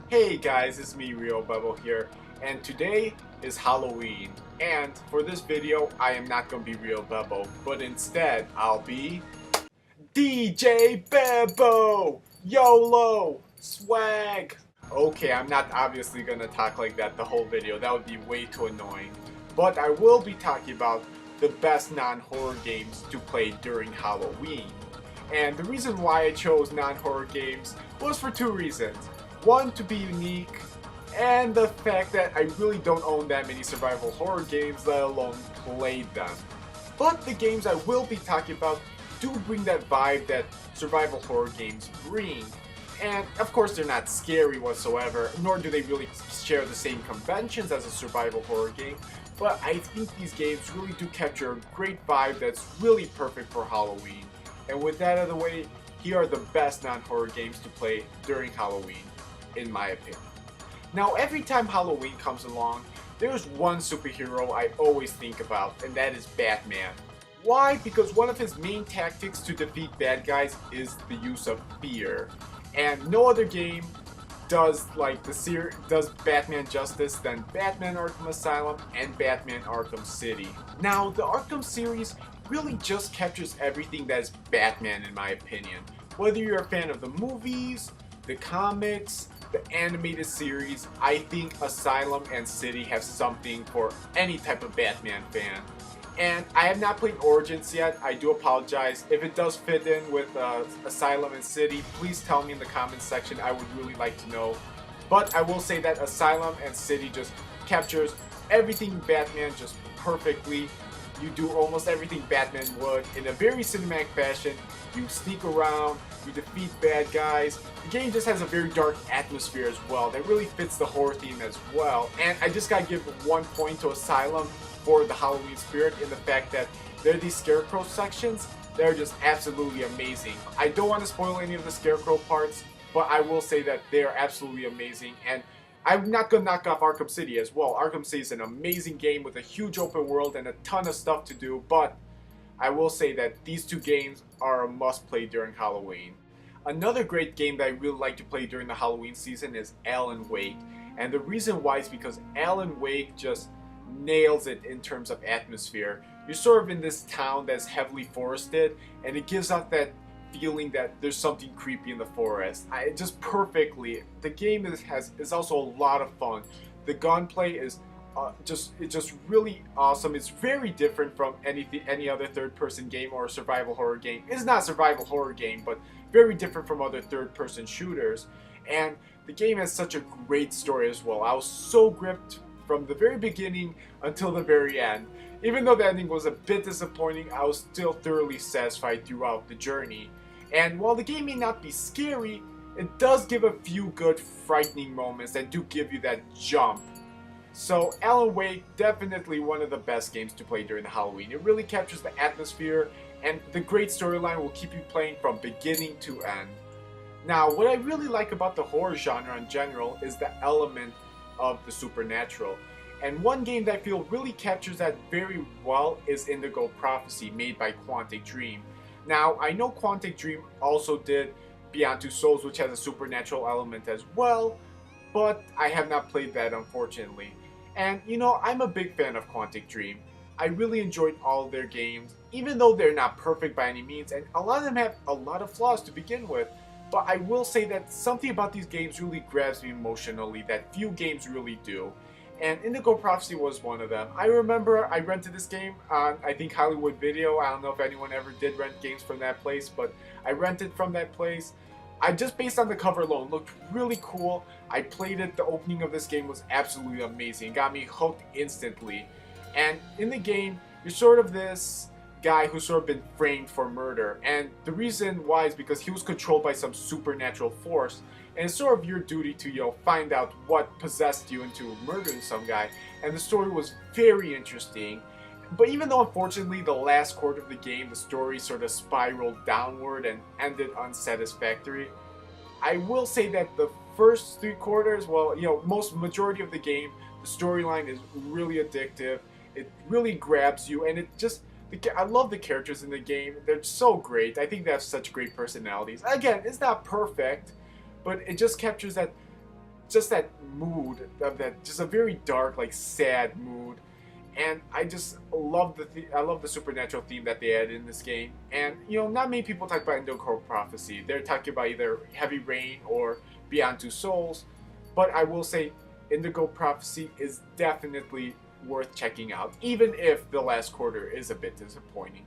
Hey guys, it's me reobebo here, and today is Halloween. And for this video, I am not gonna be reobebo, but instead I'll be DJ Bebo! YOLO! Swag! Okay, I'm not obviously gonna talk like that the whole video, that would be way too annoying. But I will be talking about the best non-horror games to play during Halloween. And the reason why I chose non-horror games was for two reasons. One, to be unique, and the fact that I really don't own that many survival horror games, let alone played them. But the games I will be talking about do bring that vibe that survival horror games bring. And of course they're not scary whatsoever, nor do they really share the same conventions as a survival horror game, but I think these games really do capture a great vibe that's really perfect for Halloween. And with that out of the way, here are the best non-horror games to play during Halloween, in my opinion. Now, every time Halloween comes along, there's one superhero I always think about, and that is Batman. Why? Because one of his main tactics to defeat bad guys is the use of fear. And no other game does does Batman justice than Batman Arkham Asylum and Batman Arkham City. Now, the Arkham series really just captures everything that is Batman in my opinion. Whether you're a fan of the movies, the comics, the animated series, I think Asylum and City have something for any type of Batman fan. And I have not played Origins yet, I do apologize. If it does fit in with Asylum and City, please tell me in the comments section, I would really like to know. But I will say that Asylum and City just captures everything Batman just perfectly. You do almost everything Batman would in a very cinematic fashion. You sneak around, you defeat bad guys. The game just has a very dark atmosphere as well that really fits the horror theme as well. And I just gotta give 1 point to Asylum for the Halloween spirit in the fact that there are these scarecrow sections that are just absolutely amazing. I don't want to spoil any of the scarecrow parts, but I will say that they are absolutely amazing. And I'm not gonna knock off Arkham City as well. Arkham City is an amazing game with a huge open world and a ton of stuff to do, but I will say that these two games are a must play during Halloween. Another great game that I really like to play during the Halloween season is Alan Wake. And the reason why is because Alan Wake just nails it in terms of atmosphere. You're sort of in this town that's heavily forested, and it gives out that feeling that there's something creepy in the forest. Just perfectly. The game is also a lot of fun. The gunplay is just really awesome. It's very different from any other third-person game or survival horror game. It's not a survival horror game, but very different from other third-person shooters. And the game has such a great story as well. I was so gripped from the very beginning until the very end. Even though the ending was a bit disappointing, I was still thoroughly satisfied throughout the journey. And while the game may not be scary, it does give a few good frightening moments that do give you that jump. So Alan Wake, definitely one of the best games to play during the Halloween. It really captures the atmosphere, and the great storyline will keep you playing from beginning to end. Now, what I really like about the horror genre in general is the element of the supernatural. And one game that I feel really captures that very well is Indigo Prophecy, made by Quantic Dream. Now, I know Quantic Dream also did Beyond Two Souls, which has a supernatural element as well, but I have not played that, unfortunately. And you know, I'm a big fan of Quantic Dream. I really enjoyed all of their games, even though they're not perfect by any means, and a lot of them have a lot of flaws to begin with. But I will say that something about these games really grabs me emotionally that few games really do. And Indigo Prophecy was one of them. I remember I rented this game on, I think, Hollywood Video. I don't know if anyone ever did rent games from that place, but I rented from that place. I just based on the cover alone, looked really cool. I played it, the opening of this game was absolutely amazing. It got me hooked instantly. And in the game, you're sort of this guy who's sort of been framed for murder, and the reason why is because he was controlled by some supernatural force, and it's sort of your duty to, you know, find out what possessed you into murdering some guy. And the story was very interesting, but even though unfortunately the last quarter of the game the story sort of spiraled downward and ended unsatisfactory, I will say that the first 3 quarters, well, you know, majority of the game, the storyline is really addictive. It really grabs you, and it just, I love the characters in the game. They're so great. I think they have such great personalities. Again, it's not perfect, but it just captures that just that mood of that, just a very dark, like sad mood. And I just love I love the supernatural theme that they added in this game. And not many people talk about Indigo Prophecy. They're talking about either Heavy Rain or Beyond Two Souls. But I will say Indigo Prophecy is definitely worth checking out, even if the last quarter is a bit disappointing.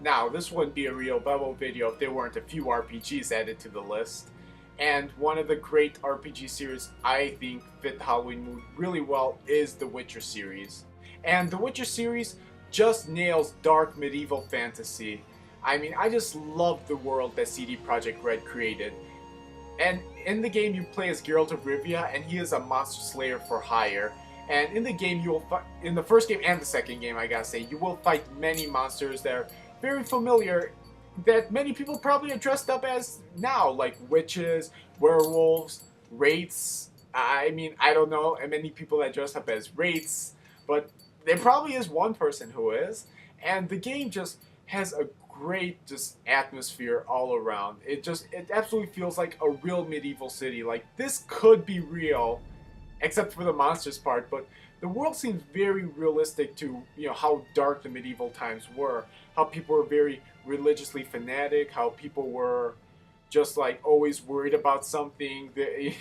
Now, this wouldn't be a reobebo video if there weren't a few RPGs added to the list. And one of the great RPG series I think fit the Halloween mood really well is the Witcher series. And the Witcher series just nails dark medieval fantasy. I mean, I just love the world that CD Projekt Red created. And in the game, you play as Geralt of Rivia, and he is a monster slayer for hire. And in the game, in the first game and the second game, I gotta say, you will fight many monsters that are very familiar, that many people probably are dressed up as now, like witches, werewolves, wraiths. I mean, I don't know, and many people that dress up as wraiths, but there probably is one person who is. And the game just has a great just atmosphere all around. It absolutely feels like a real medieval city. Like, this could be real, except for the monsters part, but the world seems very realistic to how dark the medieval times were, how people were very religiously fanatic, how people were just like always worried about something, that,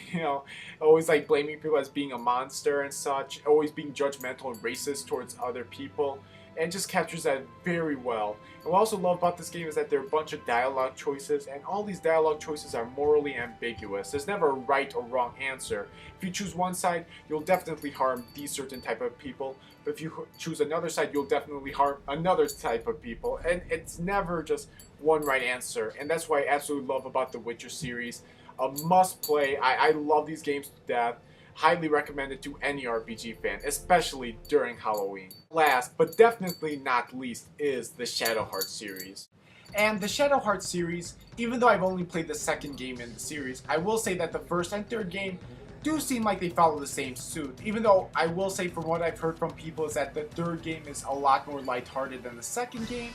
always like blaming people as being a monster and such, always being judgmental and racist towards other people, and just captures that very well. And what I also love about this game is that there are a bunch of dialogue choices, and all these dialogue choices are morally ambiguous. There's never a right or wrong answer. If you choose one side, you'll definitely harm these certain type of people, but if you choose another side, you'll definitely harm another type of people, and it's never just one right answer. And that's what I absolutely love about the Witcher series. A must play. I love these games to death. Highly recommended to any RPG fan, especially during Halloween. Last, but definitely not least, is the Shadow Heart series. And the Shadow Heart series, even though I've only played the second game in the series, I will say that the first and third game do seem like they follow the same suit. Even though I will say, from what I've heard from people, is that the third game is a lot more lighthearted than the second game,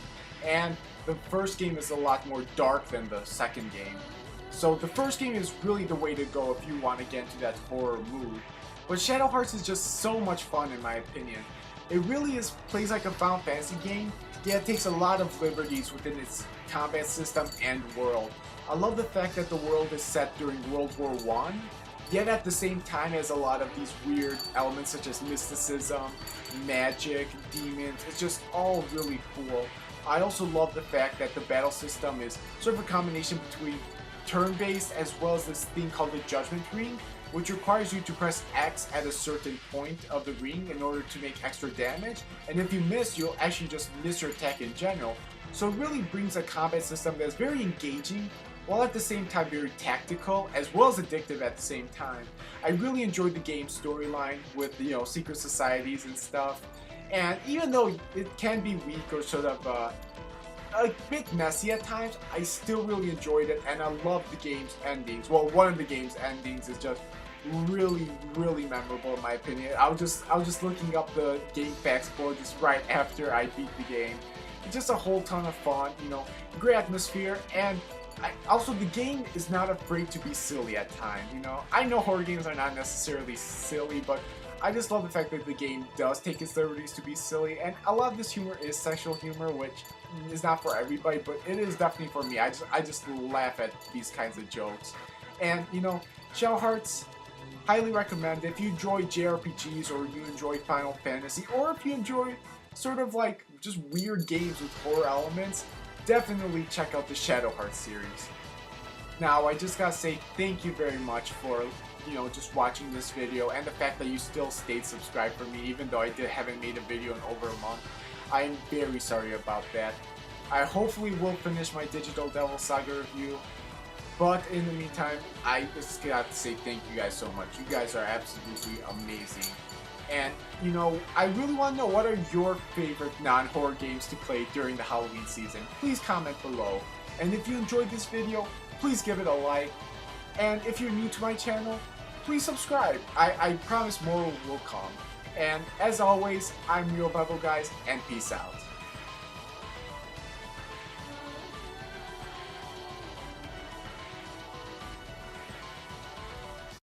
and the first game is a lot more dark than the second game. So the first game is really the way to go if you want to get into that horror mood. But Shadow Hearts is just so much fun in my opinion. It really plays like a Final Fantasy game, yet it takes a lot of liberties within its combat system and world. I love the fact that the world is set during World War I, yet at the same time has a lot of these weird elements such as mysticism, magic, demons. It's just all really cool. I also love the fact that the battle system is sort of a combination between turn-based as well as this thing called the Judgment Ring, which requires you to press X at a certain point of the ring in order to make extra damage, and if you miss, you'll actually just miss your attack in general. So it really brings a combat system that's very engaging, while at the same time very tactical, as well as addictive at the same time. I really enjoyed the game's storyline with, secret societies and stuff, and even though it can be weak or sort of a bit messy at times, I still really enjoyed it, and I love the game's endings. Well, one of the game's endings is just really, really memorable in my opinion. I was just looking up the game facts board just right after I beat the game. It's just a whole ton of fun, great atmosphere, and also the game is not afraid to be silly at times. I know horror games are not necessarily silly, but I just love the fact that the game does take its liberties to be silly, and a lot of this humor is sexual humor, which is not for everybody, but it is definitely for me. I just laugh at these kinds of jokes. And, Shadow Hearts, highly recommend. If you enjoy JRPGs, or you enjoy Final Fantasy, or if you enjoy sort of like just weird games with horror elements, definitely check out the Shadow Hearts series. Now, I just gotta say thank you very much for just watching this video, and the fact that you still stayed subscribed for me even though I haven't made a video in over a month. I am very sorry about that. I hopefully will finish my Digital Devil Saga review, but in the meantime, I just got to say thank you guys so much. You guys are absolutely amazing. And, I really want to know, what are your favorite non-horror games to play during the Halloween season? Please comment below. And if you enjoyed this video, please give it a like. And if you're new to my channel, please subscribe. I promise more will come. And as always, I'm reobebo, guys, and peace out.